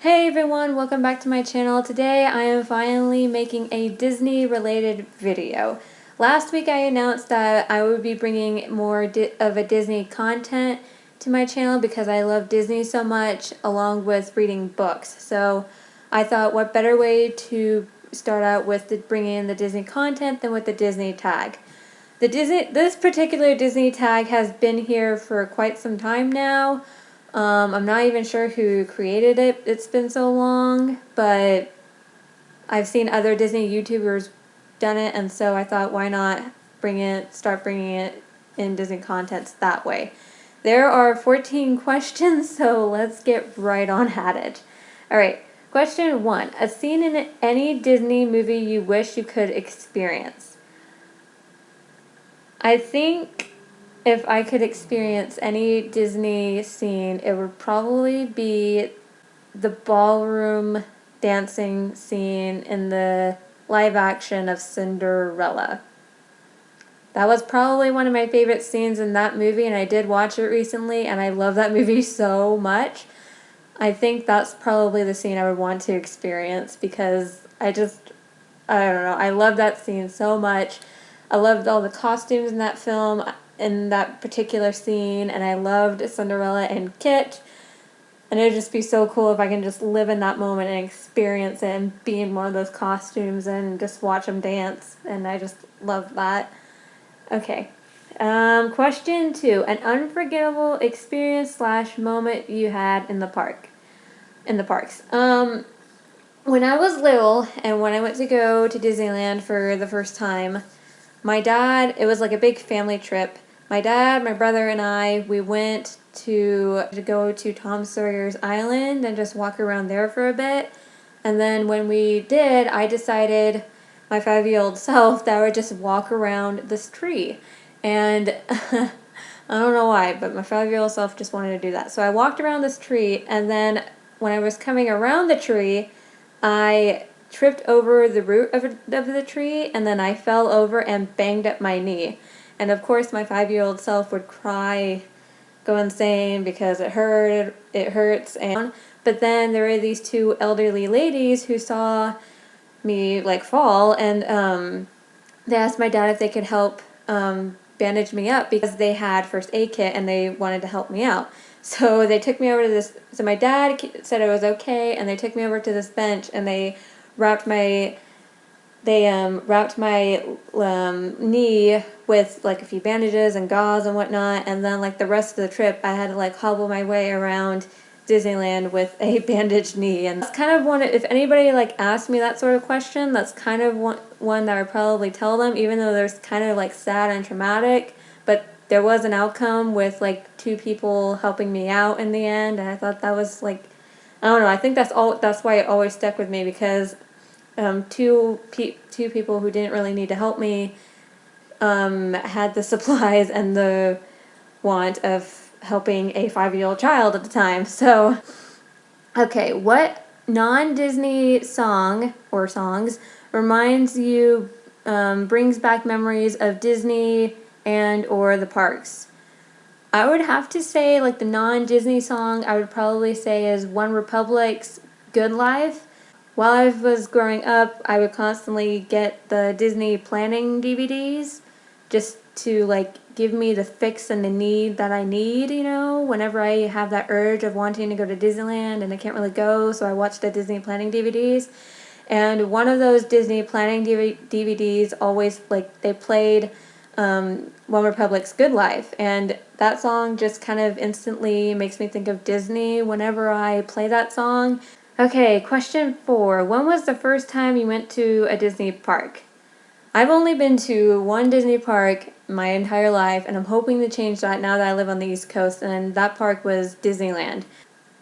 Hey everyone, welcome back to my channel. Today I am finally making a Disney related video. Last week I announced that I would be bringing more of a Disney content to my channel because I love Disney so much, along with reading books. So I thought what better way to start out with bringing in the Disney content than with the Disney tag. This particular Disney tag has been here for quite some time now. I'm not even sure who created it. It's been so long, but I've seen other Disney YouTubers done it, and so I thought, why not start bringing it in Disney contents that way. There are 14 questions, so let's get right on at it. All right, question 1: a scene in any Disney movie you wish you could experience. I think if I could experience any Disney scene, it would probably be the ballroom dancing scene in the live action of Cinderella. That was probably one of my favorite scenes in that movie, and I did watch it recently, and I love that movie so much. I think that's probably the scene I would want to experience because I don't know, I love that scene so much. I loved all the costumes in that film, in that particular scene, and I loved Cinderella and Kit. And it would just be so cool if I can just live in that moment and experience it and be in one of those costumes and just watch them dance. And I just love that. Okay. Question 2: an unforgettable experience / moment you had in the parks. When I was little and when I went to go to Disneyland for the first time, my dad, it was like a big family trip. My dad, my brother, and I, we went to go to Tom Sawyer's Island and just walk around there for a bit. And then when we did, I decided, my 5-year-old self, that I would just walk around this tree. And I don't know why, but my 5-year-old self just wanted to do that. So I walked around this tree, and then when I was coming around the tree, I tripped over the root of the tree, and then I fell over and banged up my knee. And of course my 5-year-old self would cry, go insane because it hurts. But then there were these two elderly ladies who saw me like fall, and they asked my dad if they could help bandage me up because they had first aid kit and they wanted to help me out. So they took me over to this, so my dad said it was okay, and they took me over to this bench and they wrapped my knee with like a few bandages and gauze and whatnot, and then like the rest of the trip I had to like hobble my way around Disneyland with a bandaged knee. And that's kind of one, if anybody like asked me that sort of question, that's kind of one that I would probably tell them, even though there's kind of like sad and traumatic, but there was an outcome with like 2 people helping me out in the end, and I thought that was like, I don't know, I think that's why it always stuck with me, because two people who didn't really need to help me had the supplies and the want of helping a 5-year-old child at the time. So, okay, what non-Disney song or songs reminds you, brings back memories of Disney and or the parks? I would have to say, like, the non-Disney song I would probably say is One Republic's Good Life. While I was growing up, I would constantly get the Disney planning DVDs just to like give me the fix and the need that I need, you know, whenever I have that urge of wanting to go to Disneyland and I can't really go, so I watch the Disney planning DVDs. And one of those Disney planning DVDs always, like, they played One Republic's Good Life, and that song just kind of instantly makes me think of Disney whenever I play that song. Okay, question 4. When was the first time you went to a Disney park? I've only been to one Disney park my entire life, and I'm hoping to change that now that I live on the East Coast, and that park was Disneyland.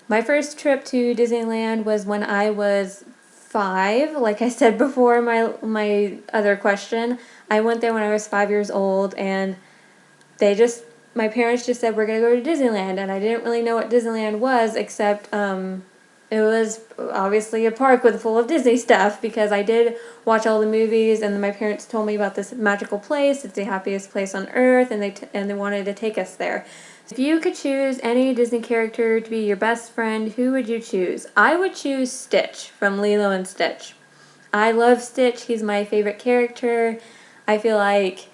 My first trip to Disneyland was when I was 5, like I said before in my other question. I went there when I was 5 years old, and my parents just said, we're going to go to Disneyland, and I didn't really know what Disneyland was, except it was obviously a park full of Disney stuff, because I did watch all the movies, and then my parents told me about this magical place. It's the happiest place on earth, and they wanted to take us there. If you could choose any Disney character to be your best friend, who would you choose? I would choose Stitch from Lilo and Stitch. I love Stitch. He's my favorite character. I feel like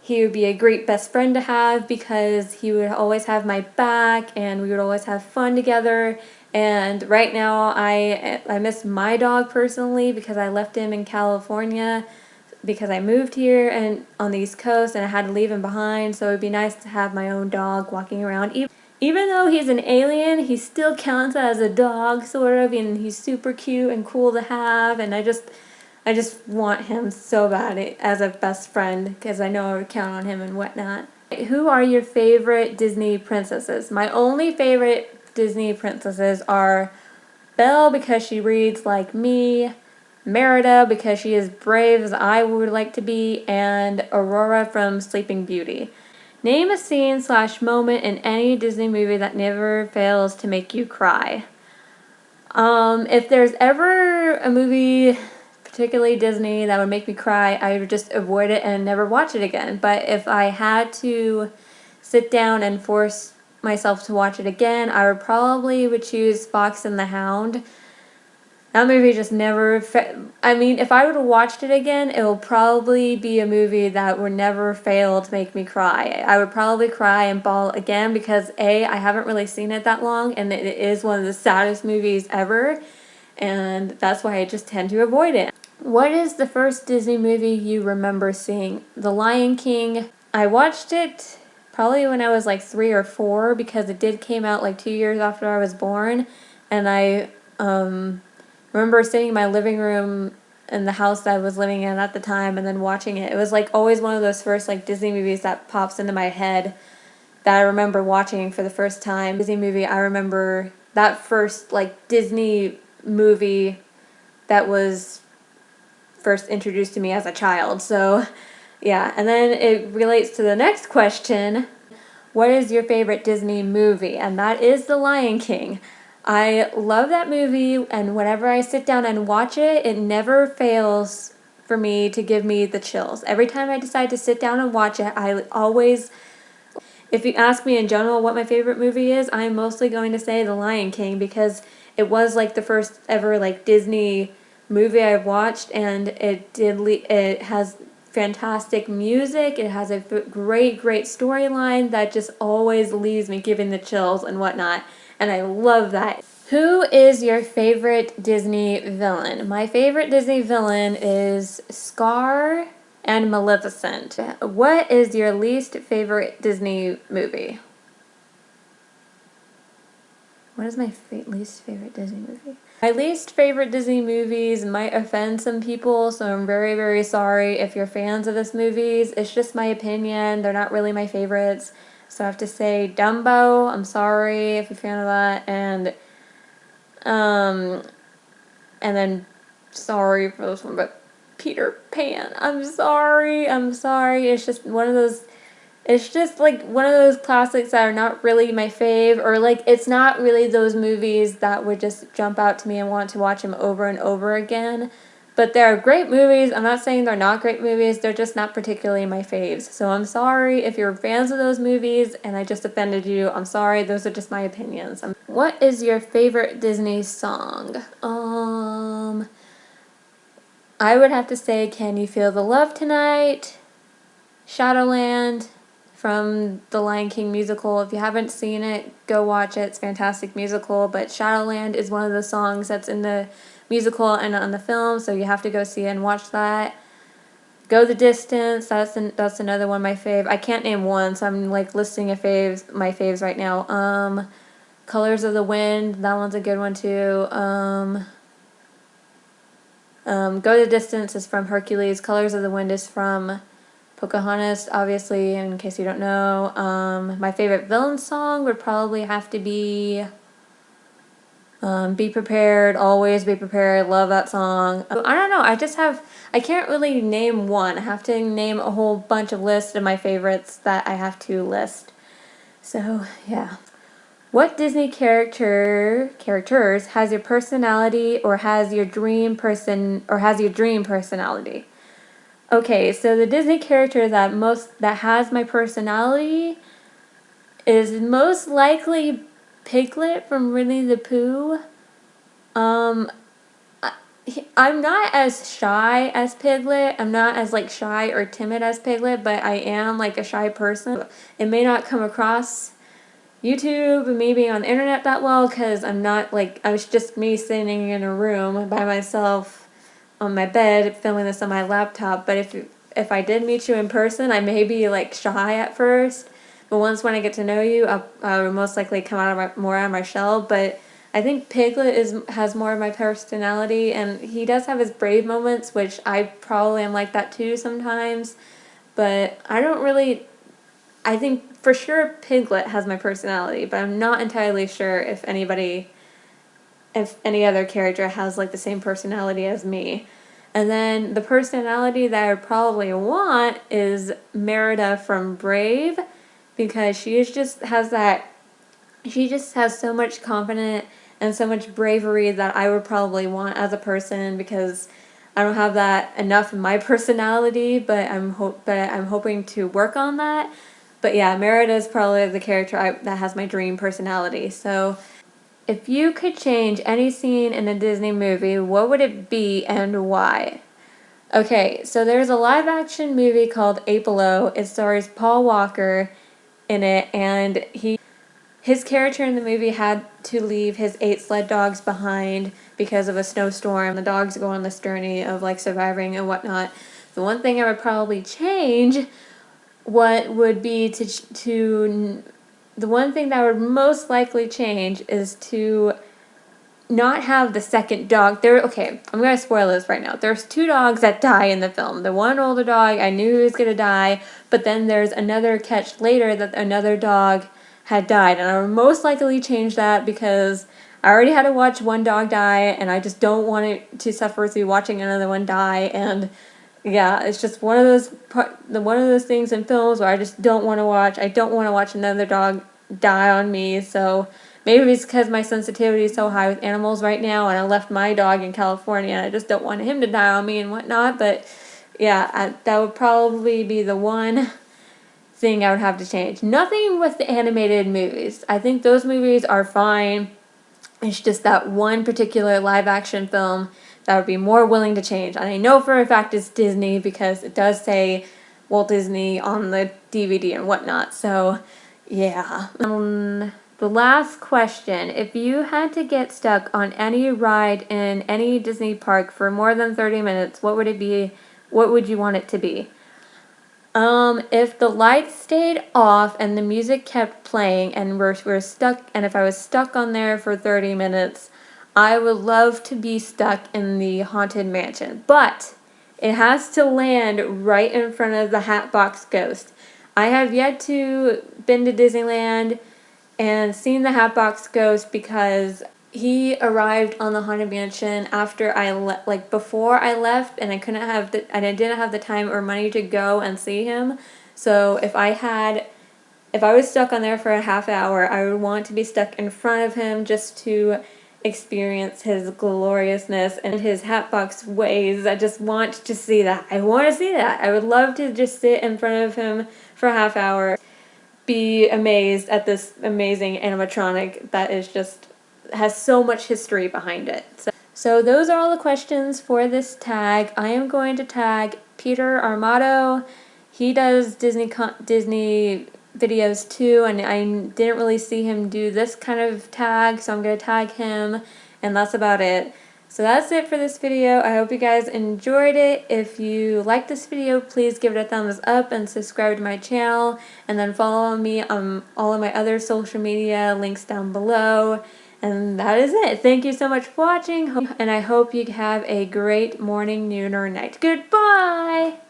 he would be a great best friend to have because he would always have my back and we would always have fun together. And right now I miss my dog personally because I left him in California because I moved here and on the East Coast and I had to leave him behind, so it would be nice to have my own dog walking around. Even though he's an alien, he still counts as a dog, sort of, and he's super cute and cool to have, and I just want him so bad as a best friend because I know I would count on him and whatnot. Who are your favorite Disney princesses? My only favorite Disney princesses are Belle because she reads like me, Merida because she is brave as I would like to be, and Aurora from Sleeping Beauty. Name a scene/moment in any Disney movie that never fails to make you cry. If there's ever a movie, particularly Disney, that would make me cry, I would just avoid it and never watch it again. But if I had to sit down and force myself to watch it again, I would probably choose Fox and the Hound. That movie just never, I mean, if I would have watched it again, it will probably be a movie that would never fail to make me cry. I would probably cry and bawl again because A, I haven't really seen it that long, and it is one of the saddest movies ever, and that's why I just tend to avoid it. What is the first Disney movie you remember seeing? The Lion King. I watched it probably when I was like 3 or 4 because it did came out like 2 years after I was born, and I remember sitting in my living room in the house that I was living in at the time and then watching it. It was like always one of those first like Disney movies that pops into my head that I remember watching for the first time. Disney movie, I remember that first like Disney movie that was first introduced to me as a child. So yeah, and then it relates to the next question. What is your favorite Disney movie? And that is The Lion King. I love that movie, and whenever I sit down and watch it, it never fails for me to give me the chills. Every time I decide to sit down and watch it, I always, if you ask me in general what my favorite movie is, I'm mostly going to say The Lion King because it was like the first ever like Disney movie I've watched, and it has fantastic music. It has a great storyline that just always leaves me giving the chills and whatnot. And I love that. Who is your favorite Disney villain? My favorite Disney villain is Scar and Maleficent. What is your least favorite Disney movie? What is my least favorite Disney movie? My least favorite Disney movies might offend some people, so I'm very sorry if you're fans of this movies. It's just my opinion. They're not really my favorites. So I have to say Dumbo, I'm sorry if you're a fan of that, and then sorry for this one, but Peter Pan, I'm sorry, it's just one of those, it's just like one of those classics that are not really my fave, or like it's not really those movies that would just jump out to me and want to watch them over and over again. But they're great movies. I'm not saying they're not great movies. They're just not particularly my faves. So I'm sorry if you're fans of those movies and I just offended you. I'm sorry. Those are just my opinions. What is your favorite Disney song? I would have to say Can You Feel the Love Tonight? Shadowland from the Lion King musical. If you haven't seen it, go watch it. It's a fantastic musical. But Shadowland is one of the songs that's in the musical and on the film, so you have to go see it and watch that. Go the Distance, that's another one of my fave. I can't name one, so I'm like listing my faves right now. Colors of the Wind, that one's a good one too. Go the Distance is from Hercules. Colors of the Wind is from Pocahontas, obviously, in case you don't know. My favorite villain song would probably have to be Be Prepared, Always Be Prepared, love that song. I don't know, I can't really name one. I have to name a whole bunch of lists of my favorites that I have to list. So, yeah. What Disney characters has your personality or has your dream personality? Okay, so the Disney character that has my personality is most likely Piglet from Winnie the Pooh. I'm not as shy as Piglet. I'm not as like shy or timid as Piglet, but I am like a shy person. It may not come across YouTube and me being on the internet that well because I'm not like, I was just me sitting in a room by myself on my bed filming this on my laptop. But if I did meet you in person, I may be like shy at first, but once when I get to know you, I'll most likely come out of more out of my shell. But I think Piglet has more of my personality, and he does have his brave moments, which I probably am like that too sometimes. But I think for sure Piglet has my personality, but I'm not entirely sure if any other character has like the same personality as me. And then the personality that I would probably want is Merida from Brave, because she just has so much confidence and so much bravery that I would probably want as a person, because I don't have that enough in my personality, but I'm hoping to work on that. But yeah, Merida is probably the character that has my dream personality. So if you could change any scene in a Disney movie, what would it be and why? Okay, so there's a live action movie called Eight Below. It stars Paul Walker in it, and his character in the movie had to leave his 8 sled dogs behind because of a snowstorm. The dogs go on this journey of like surviving and whatnot. The one thing I would probably change would be the one thing that I would most likely change is to not have the second dog. Okay, I'm going to spoil this right now. There's 2 dogs that die in the film. The one older dog, I knew he was going to die, but then there's another catch later that another dog had died, and I would most likely change that because I already had to watch one dog die, and I just don't want it to suffer through watching another one die. And yeah, it's just one of those things in films where I just don't want to watch. I don't want to watch another dog die on me. So maybe it's because my sensitivity is so high with animals right now, and I left my dog in California, and I just don't want him to die on me and whatnot. But yeah, that would probably be the one thing I would have to change. Nothing with the animated movies. I think those movies are fine. It's just that one particular live action film that I would be more willing to change. And I know for a fact it's Disney because it does say Walt Disney on the DVD and whatnot. So yeah. The last question. If you had to get stuck on any ride in any Disney park for more than 30 minutes, what would it be? What would you want it to be? If the lights stayed off and the music kept playing and we're stuck, and if I was stuck on there for 30 minutes, I would love to be stuck in the Haunted Mansion. But it has to land right in front of the Hatbox Ghost. I have yet to been to Disneyland and seen the Hatbox Ghost because he arrived on the Haunted Mansion after before I left, and I didn't have the time or money to go and see him. So if I was stuck on there for a half hour, I would want to be stuck in front of him just to experience his gloriousness and his Hatbox ways. I just want to see that. I want to see that. I would love to just sit in front of him for a half hour, be amazed at this amazing animatronic that has so much history behind it. So those are all the questions for this tag. I am going to tag Peter Armato. He does Disney videos too, and I didn't really see him do this kind of tag, so I'm going to tag him, and that's about it. So that's it for this video. I hope you guys enjoyed it. If you liked this video, please give it a thumbs up and subscribe to my channel, and then follow me on all of my other social media, links down below. And that is it. Thank you so much for watching, and I hope you have a great morning, noon, or night. Goodbye!